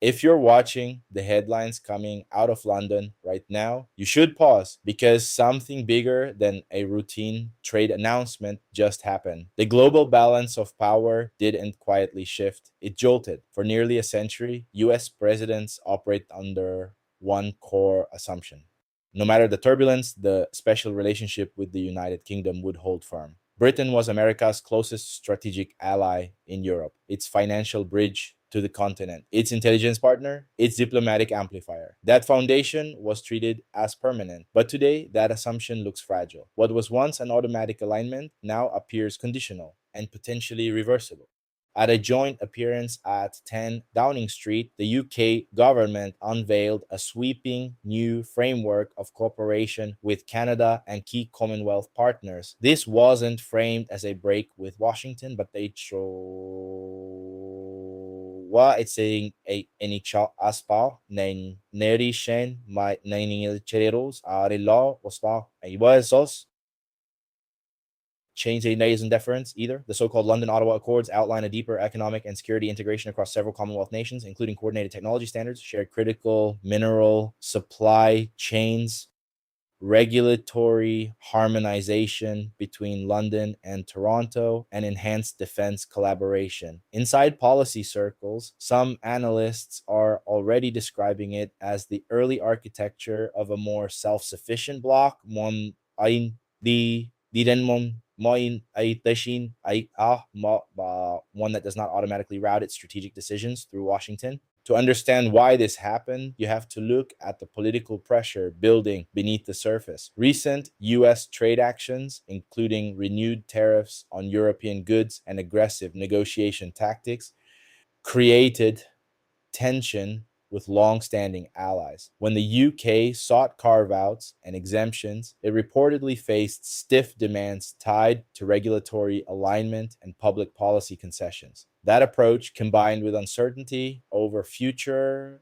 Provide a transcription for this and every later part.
If you're watching the headlines coming out of London right now, you should pause because something bigger than a routine trade announcement just happened. The global balance of power didn't quietly shift, it jolted. For nearly a century, US presidents operate under one core assumption. No matter the turbulence, the special relationship with the United Kingdom would hold firm. Britain was America's closest strategic ally in Europe, its financial bridge to the continent, its intelligence partner, its diplomatic amplifier. That foundation was treated as permanent, but today that assumption looks fragile. What was once an automatic alignment now appears conditional and potentially reversible. At a joint appearance at 10 Downing Street, the UK government unveiled a sweeping new framework of cooperation with Canada and key Commonwealth partners. This wasn't framed as a break with Washington, but they it's saying a inicha aspa nen neri shen my nine chereros arilo waspa a was change a nays and deference either. The so-called London-Ottawa Accords outline a deeper economic and security integration across several Commonwealth nations, including coordinated technology standards, shared critical mineral supply chains, regulatory harmonization between London and Toronto, and enhanced defense collaboration. Inside policy circles, some analysts are already describing it as the early architecture of a more self-sufficient bloc, one ay di rin mo ay tashin ay one that does not automatically route its strategic decisions through Washington. To understand why this happened, you have to look at the political pressure building beneath the surface. Recent US trade actions, including renewed tariffs on European goods and aggressive negotiation tactics, created tension with long-standing allies. When the UK sought carve-outs and exemptions, it reportedly faced stiff demands tied to regulatory alignment and public policy concessions. That approach, combined with uncertainty over future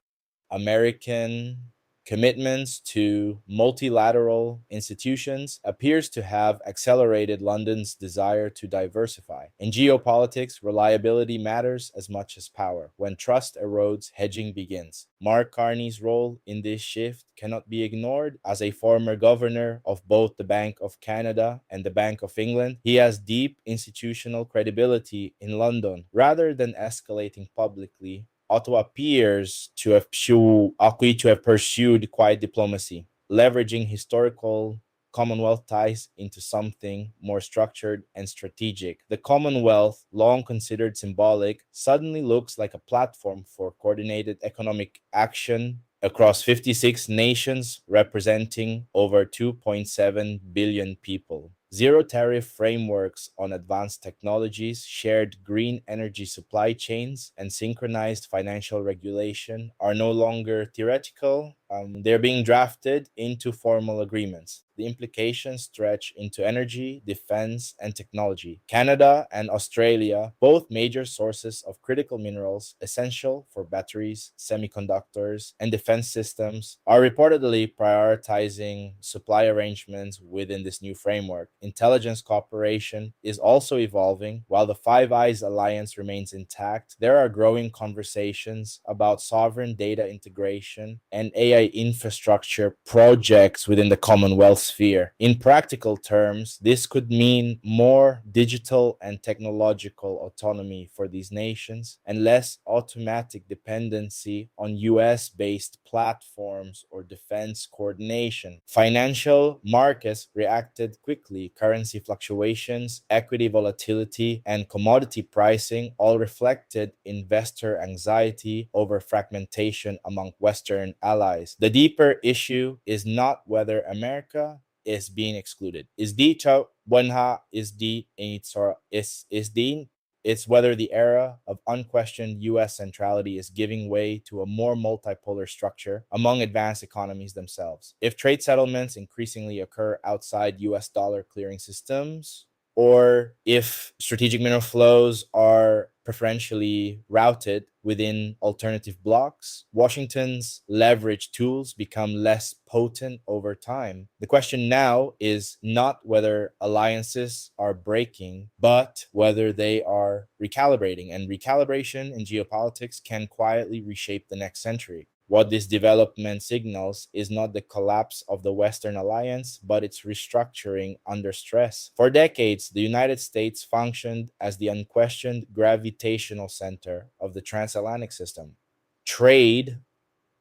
American commitments to multilateral institutions, appears to have accelerated London's desire to diversify. In geopolitics, reliability matters as much as power. When trust erodes, hedging begins. Mark Carney's role in this shift cannot be ignored. As a former governor of both the Bank of Canada and the Bank of England, he has deep institutional credibility in London. Rather than escalating publicly, Ottawa appears to have pursued quiet diplomacy, leveraging historical Commonwealth ties into something more structured and strategic. The Commonwealth, long considered symbolic, suddenly looks like a platform for coordinated economic action across 56 nations representing over 2.7 billion people. Zero tariff frameworks on advanced technologies, shared green energy supply chains, and synchronized financial regulation are no longer theoretical. They're being drafted into formal agreements. The implications stretch into energy, defense, and technology. Canada and Australia, both major sources of critical minerals essential for batteries, semiconductors, and defense systems, are reportedly prioritizing supply arrangements within this new framework. Intelligence cooperation is also evolving. While the Five Eyes alliance remains intact, there are growing conversations about sovereign data integration and AI infrastructure projects within the Commonwealth sphere. In practical terms, this could mean more digital and technological autonomy for these nations and less automatic dependency on US based platforms or defense coordination. Financial markets reacted quickly. Currency fluctuations, equity volatility, and commodity pricing all reflected investor anxiety over fragmentation among Western allies. The deeper issue is not whether America is being excluded. Is di chow wanha is di is din it's whether the era of unquestioned US centrality is giving way to a more multipolar structure among advanced economies themselves. If trade settlements increasingly occur outside US dollar clearing systems, or if strategic mineral flows are preferentially routed within alternative blocs, Washington's leverage tools become less potent over time. The question now is not whether alliances are breaking, but whether they are recalibrating. And recalibration in geopolitics can quietly reshape the next century. What this development signals is not the collapse of the Western alliance, but its restructuring under stress. For decades, the United States functioned as the unquestioned gravitational center of the transatlantic system. Trade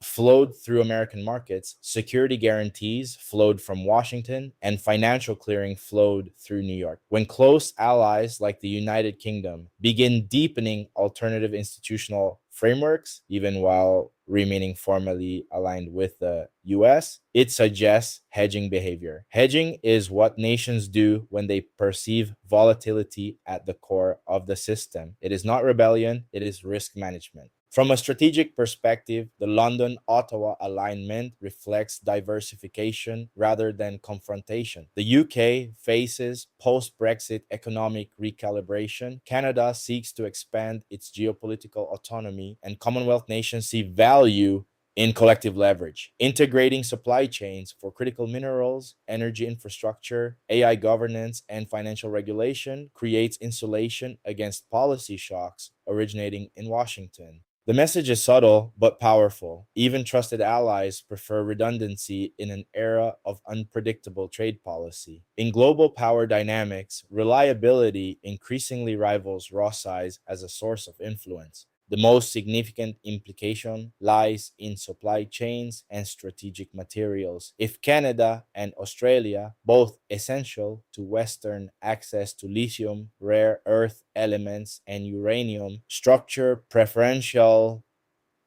flowed through American markets, security guarantees flowed from Washington, and financial clearing flowed through New York. When close allies like the United Kingdom begin deepening alternative institutional frameworks, even while remaining formally aligned with the US, it suggests hedging behavior. Hedging is what nations do when they perceive volatility at the core of the system. It is not rebellion, it is risk management. From a strategic perspective, the London Ottawa alignment reflects diversification rather than confrontation. The UK faces post Brexit economic recalibration, Canada seeks to expand its geopolitical autonomy, and Commonwealth nations see value in collective leverage. Integrating supply chains for critical minerals, energy infrastructure, AI governance, and financial regulation creates insulation against policy shocks originating in Washington. The message is subtle but powerful. Even trusted allies prefer redundancy in an era of unpredictable trade policy. In global power dynamics, reliability increasingly rivals raw size as a source of influence. The most significant implication lies in supply chains and strategic materials. If Canada and Australia, both essential to Western access to lithium, rare earth elements, and uranium, structure preferential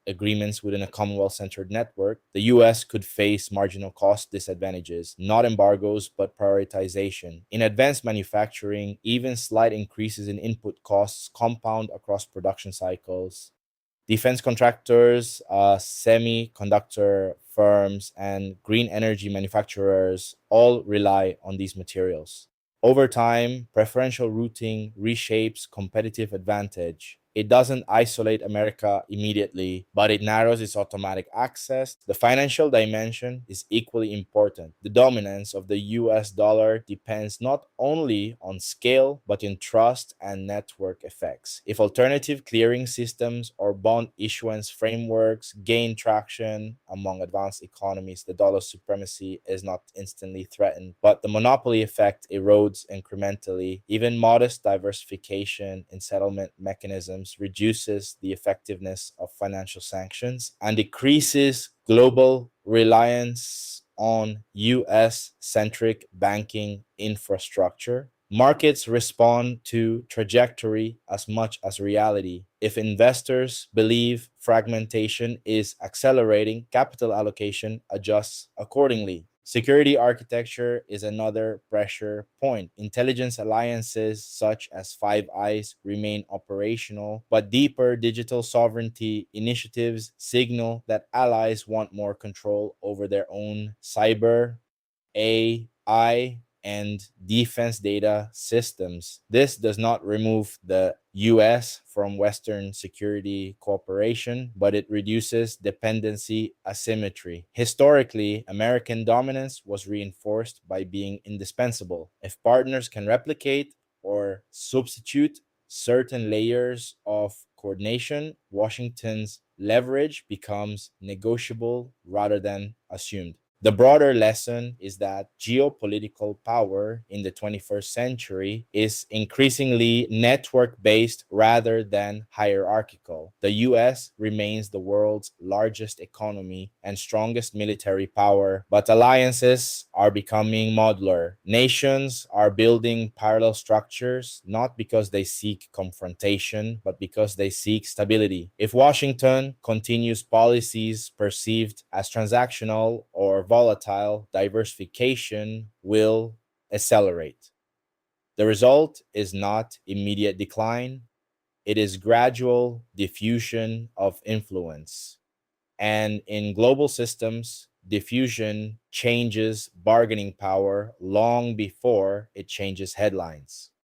agreements within a Commonwealth centered network, the US could face marginal cost disadvantages, not embargoes, but prioritization. In advanced manufacturing, even slight increases in input costs compound across production cycles. Defense contractors, semiconductor firms, and green energy manufacturers all rely on these materials. Over time, preferential routing reshapes competitive advantage. It doesn't isolate America immediately, but it narrows its automatic access. The financial dimension is equally important. The dominance of the US dollar depends not only on scale, but in trust and network effects. If alternative clearing systems or bond issuance frameworks gain traction among advanced economies, the dollar's supremacy is not instantly threatened, but the monopoly effect erodes incrementally. Even modest diversification in settlement mechanisms reduces the effectiveness of financial sanctions and decreases global reliance on US centric banking infrastructure. Markets respond to trajectory as much as reality. If investors believe fragmentation is accelerating, capital allocation adjusts accordingly. Security architecture is another pressure point. Intelligence alliances such as Five Eyes remain operational, but deeper digital sovereignty initiatives signal that allies want more control over their own cyber, AI, and defense data systems. This does not remove the US from Western security cooperation, but it reduces dependency asymmetry. Historically, American dominance was reinforced by being indispensable. If partners can replicate or substitute certain layers of coordination, Washington's leverage becomes negotiable rather than assumed. The broader lesson is that geopolitical power in the 21st century is increasingly network based rather than hierarchical. The US remains the world's largest economy and strongest military power, but alliances are becoming modular. Nations are building parallel structures not because they seek confrontation, but because they seek stability. If Washington continues policies perceived as transactional or volatile, diversification will accelerate. The result is not immediate decline, it is gradual diffusion of influence. And in global systems, diffusion changes bargaining power long before it changes headlines.